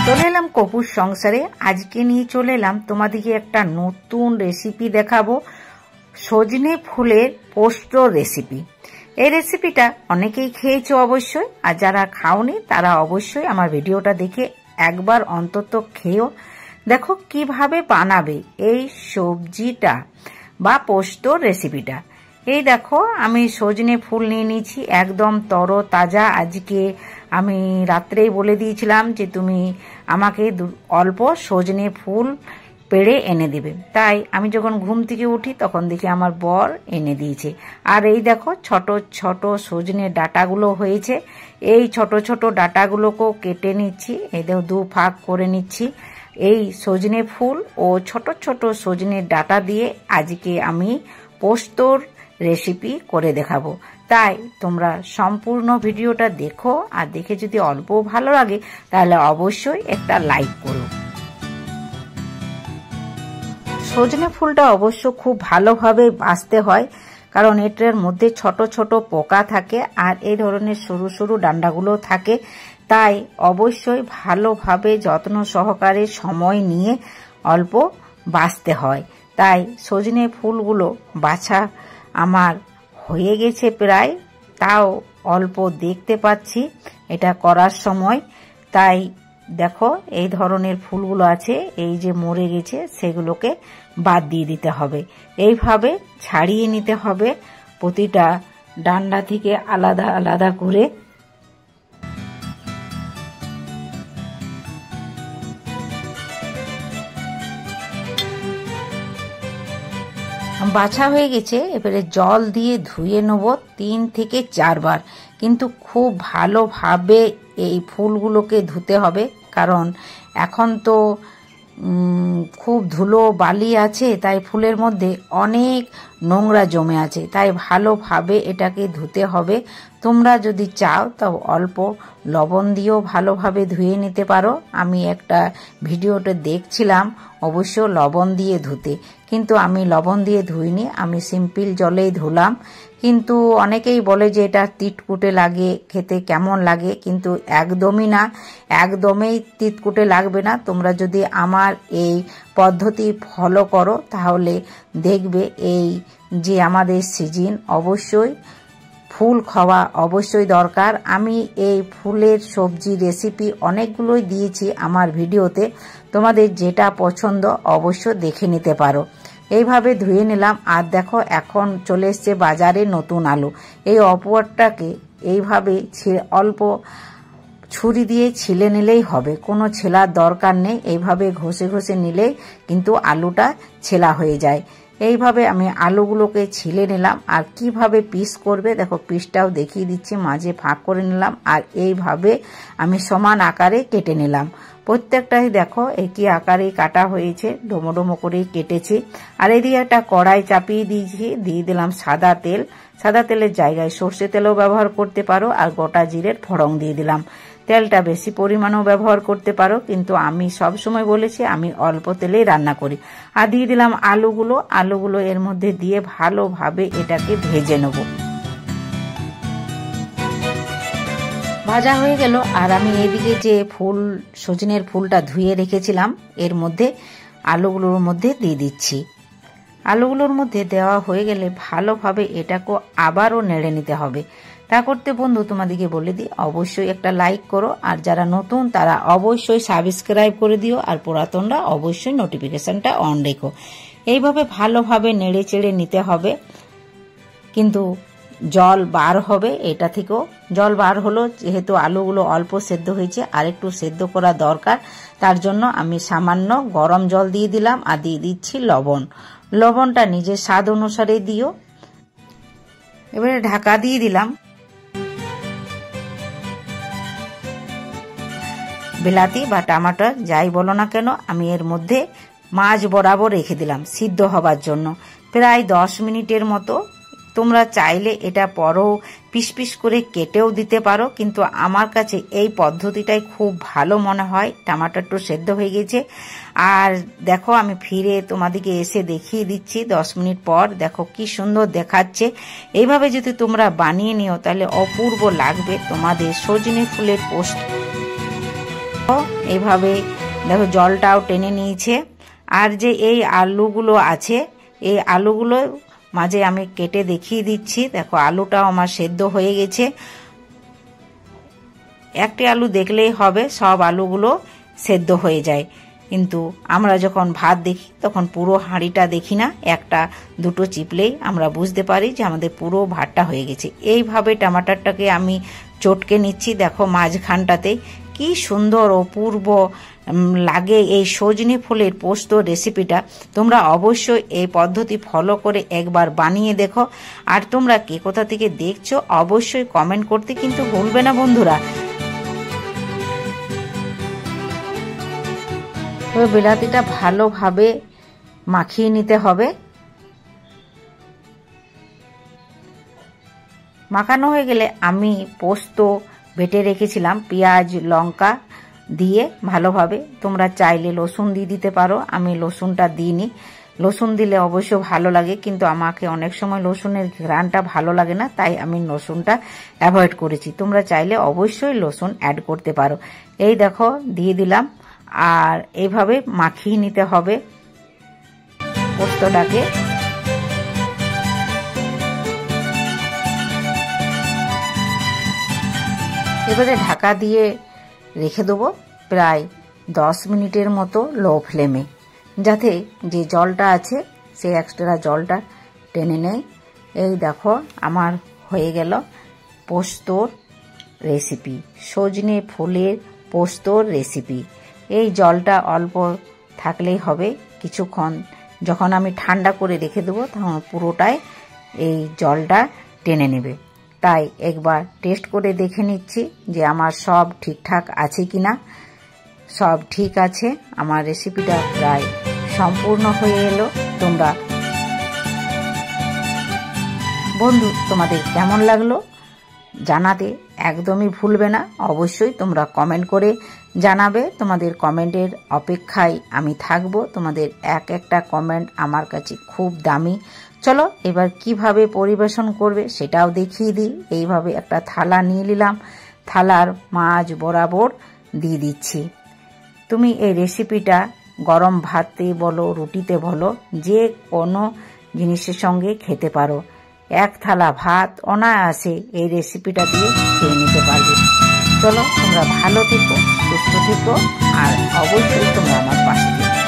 চলে এলাম কপুর সংসারে। আজকে নিয়ে চলে এলাম তোমাদেরকে একটা নতুন রেসিপি দেখাবো, সজনে ফুলের পোস্ত রেসিপি। এই রেসিপিটা অনেকেই খেয়েছো অবশ্যই, আর যারা খাওনি তারা অবশ্যই আমার ভিডিওটা দেখে একবার অন্তত খেয়েও দেখো কিভাবে বানাবে এই সবজিটা বা পোস্ত রেসিপিটা। এই দেখো আমি সজনে ফুল নিয়ে নিয়েছি, একদম তর তাজা। আজকে আমি রাত্রেই বলে দিয়েছিলাম যে তুমি আমাকে অল্প সজনে ফুল পেড়ে এনে দিবে, তাই আমি যখন ঘুম থেকে উঠি তখন দেখি আমার বর এনে দিয়েছে। আর এই দেখো ছোট ছোট সজনে ডাটাগুলো হয়েছে, এই ছোট ছোট ডাটাগুলোকেও কেটে নিচ্ছি, এই দেখো দু ভাগ করে নিচ্ছি। এই সজনে ফুল ও ছোট ছোট সজনে ডাটা দিয়ে আজকে আমি পোস্তর রেসিপি করে দেখাবো। তাই তোমরা সম্পূর্ণ ভিডিওটা দেখো, আর দেখে যদি অল্প ভালো লাগে তাহলে অবশ্যই একটা লাইক করো। সজনে ফুলটা অবশ্য খুব ভালোভাবে বাছতে হয়, কারণ এটার মধ্যে ছোট ছোট পোকা থাকে আর এই ধরনের সরু সরু ডান্ডাগুলো থাকে, তাই অবশ্যই ভালোভাবে যত্ন সহকারে সময় নিয়ে অল্প বাছতে হয়। তাই সজনে ফুলগুলো বাছা আমার হয়ে গেছে প্রায়, তাও অল্প দেখতে পাচ্ছি এটা করার সময়। তাই দেখো এই ধরনের ফুলগুলো আছে, এই যে মরে গেছে সেগুলোকে বাদ দিয়ে দিতে হবে। এইভাবে ছাড়িয়ে নিতে হবে প্রতিটা ডান্ডা থেকে আলাদা আলাদা করে। বাছা হয়ে গেছে, এবারে জল দিয়ে ধুয়ে নেব 3 থেকে 4 বার। কিন্তু খুব ভালোভাবে এই ফুলগুলোকে ধুতে হবে, কারণ এখন তো খুব ধুলো বালি আছে, তাই ফুলের মধ্যে অনেক নোংরা জমে আছে, তাই ভালোভাবে এটাকে ধুতে হবে। তোমরা যদি চাও তাও অল্প লবণ দিয়েও ভালোভাবে ধুয়ে নিতে পারো। আমি একটা ভিডিওতে দেখছিলাম অবশ্য লবণ দিয়ে ধুতে, কিন্তু আমি লবণ দিয়ে ধুইনি, আমি সিম্পল জলেই ধুলাম। কিন্তু অনেকেই বলে যে এটা তিতকুটে লাগে, খেতে কেমন লাগে, কিন্তু একদমই না, একদমই তিতকুটে লাগবে না। তোমরা যদি আমার এই পদ্ধতি ফলো করো তাহলে দেখবে এই যে আমাদের সিজন, অবশ্যই ফুল খাওয়া অবশ্যই দরকার। আমি এই ফুলের সবজি রেসিপি অনেকগুলোই দিয়েছি আমার ভিডিওতে, তোমাদের যেটা পছন্দ অবশ্য দেখে নিতে পারো। এইভাবে ধুয়ে নিলাম। আর দেখো এখন চলে এসছে বাজারে নতুন আলু। এই অপরটাকে এইভাবে অল্প ছুরি দিয়ে ছিলে নিলেই হবে, কোনো ছেলার দরকার নেই। এইভাবে ঘষে ঘষে নিলেই কিন্তু আলুটা ছেলা হয়ে যায়। এইভাবে আমি আলুগুলোকে ছিলে নিলাম। আর কিভাবে পিস করবে দেখো, পিসটাও দেখিয়ে দিচ্ছি, মাঝে ফাঁক করে নিলাম আর এইভাবে আমি সমান আকারে কেটে নিলাম। প্রত্যেকটাই দেখো একই আকারেই কাটা হয়েছে, ডোমো ডোমো করেই কেটেছি। আর এদিকে একটা কড়াই চাপিয়ে দিয়েছি, দিয়ে দিলাম সাদা তেল। সাদা তেলের জায়গায় সর্ষে তেলও ব্যবহার করতে পারো, আর গোটা জিরের ফোড়ন দিয়ে দিলাম। তেলটা বেশি পরিমাণেও ব্যবহার করতে পারো, কিন্তু আমি সব সময় বলেছি আমি অল্প তেলেই রান্না করি। আর দিয়ে দিলাম আলুগুলো এর মধ্যে দিয়ে ভালোভাবে এটাকে ভেজে নেব। ভাজা হয়ে গেল, আর আমি এদিকে যে সজনের ফুলটা ধুয়ে রেখেছিলাম এর মধ্যে আলুগুলোর মধ্যে দিয়ে দিচ্ছি। আলুগুলোর মধ্যে দেওয়া হয়ে গেলে ভালোভাবে এটাকে আবারও নেড়ে নিতে হবে। তা করতে বন্ধু তোমাদেরকে বলে দিই অবশ্যই একটা লাইক করো, আর যারা নতুন তারা অবশ্যই সাবস্ক্রাইব করে দিও, আর পুরাতনরা অবশ্যই নোটিফিকেশনটা অন রেখো। এইভাবে ভালোভাবে নেড়ে চেড়ে নিতে হবে, কিন্তু জল বার হবে, এটা থেকেও জল বার হলো। যেহেতু আলুগুলো অল্প সেদ্ধ হয়েছে, আর একটু সেদ্ধ করা দরকার, তার জন্য আমি সামান্য গরম জল দিয়ে দিলাম। আর দিয়ে দিচ্ছি লবণ। লবণটা নিজের স্বাদ অনুসারে দিও। এবারে ঢাকা দিয়ে দিলাম। বিলাতি বা টমাটো যাই বলো না কেন, আমি এর মধ্যে মাছ বরাবর রেখে দিলাম সিদ্ধ হবার জন্য প্রায় 10 মিনিটের মতো। তোমরা চাইলে এটা পরও পিস পিস করে কেটেও দিতে পারো, কিন্তু আমার কাছে এই পদ্ধতিটাই খুব ভালো মনে হয়। টমাটোটা সেদ্ধ হয়ে গেছে, আর দেখো আমি ফিরে তোমাদেরকে এসে দেখিয়ে দিচ্ছি 10 মিনিট পর। দেখো কি সুন্দর দেখাচ্ছে। এইভাবে যদি তোমরা বানিয়ে নিও তাহলে অপূর্ব লাগবে তোমাদের সজনে ফুলের পোস্ত। এইভাবে দেখো জলটাও টেনে নিয়েছে। আর যে এই আলুগুলো আছে, এই আলুগুলো মাঝে আমি কেটে দেখিয়ে দিচ্ছি। দেখো আলুটাও আমার সেদ্ধ হয়ে গেছে। একটি আলু দেখলেই হবে, সব আলুগুলো সেদ্ধ হয়ে যায়। কিন্তু আমরা যখন ভাত দেখি তখন পুরো হাঁড়িটা দেখি না, একটা দুটো চিপলেই আমরা বুঝতে পারি যে আমাদের পুরো ভাতটা হয়ে গেছে। এইভাবে টমাটারটাকে আমি চটকে নিচ্ছি। দেখো মাঝখানটাতে কি সুন্দর অপূর্ব লাগে এই সজনে ফুলের পোস্ত রেসিপিটা। তোমরা অবশ্যই এই পদ্ধতি ফলো করে একবার বানিয়ে দেখো। আর তোমরা কে কোথা থেকে দেখছো অবশ্যই কমেন্ট করতে কিন্তু ভুলবে না বন্ধুরা। তবে বিলাতিটা ভালোভাবে মাখিয়ে নিতে হবে। মাখানো হয়ে গেলে আমি পোস্ত বেটে রেখেছিলাম পেঁয়াজ লঙ্কা দিয়ে ভালোভাবে, তোমরা চাইলে রসুন দিয়ে দিতে পারো, আমি রসুনটা দিইনি। রসুন দিলে অবশ্য ভালো লাগে, কিন্তু আমাকে অনেক সময় রসুনের ঘ্রাণটা ভালো লাগে না, তাই আমি রসুনটা অ্যাভয়েড করেছি। তোমরা চাইলে অবশ্যই রসুন অ্যাড করতে পারো। এই দেখো দিয়ে দিলাম, আর এইভাবে মাখিয়ে নিতে হবে পোস্তটাকে। এবারে ঢাকা দিয়ে রেখে দেবো প্রায় 10 মিনিটের মতো লো ফ্লেমে, যাতে যে জলটা আছে সেই এক্সট্রা জলটা টেনে নেয়। এই দেখো আমার হয়ে গেল পোস্তর রেসিপি, সজনে ফুলের পোস্তর রেসিপি। এই জলটা অল্প থাকলেই হবে, কিছুক্ষণ যখন আমি ঠান্ডা করে রেখে দেবো তখন পুরোটাই এই জলটা টেনে নেবে। তাই একবার টেস্ট করে দেখে নিচ্ছি যে আমার সব ঠিকঠাক আছে কিনা। সব ঠিক আছে, আমার রেসিপিটা প্রায় সম্পূর্ণ হয়ে এলো। তোমরা বন্ধু তোমাদের কেমন লাগলো জানাতে একদমই ভুলবে না। অবশ্যই তোমরা কমেন্ট করে জানাবে, তোমাদের কমেন্টের অপেক্ষায় আমি থাকব। তোমাদের এক একটা কমেন্ট আমার কাছে খুব দামি। চলো এবার কিভাবে পরিবেশন করবে সেটাও দেখিয়ে দিই। এইভাবে একটা থালা নিয়ে নিলাম, থালার মাঝ বরাবর দিয়ে দিচ্ছি। তুমি এই রেসিপিটা গরম ভাতে বলো রুটিতে বলো যে কোনো জিনিসের সঙ্গে খেতে পারো। এক থালা ভাত অনায়াসে এই রেসিপিটা দিয়ে খেয়ে নিতে পারবে। চলো তোমরা ভালো থেকো, সুস্থ থেকো, আর অবশ্যই তোমরা আমার পাশে থেকো।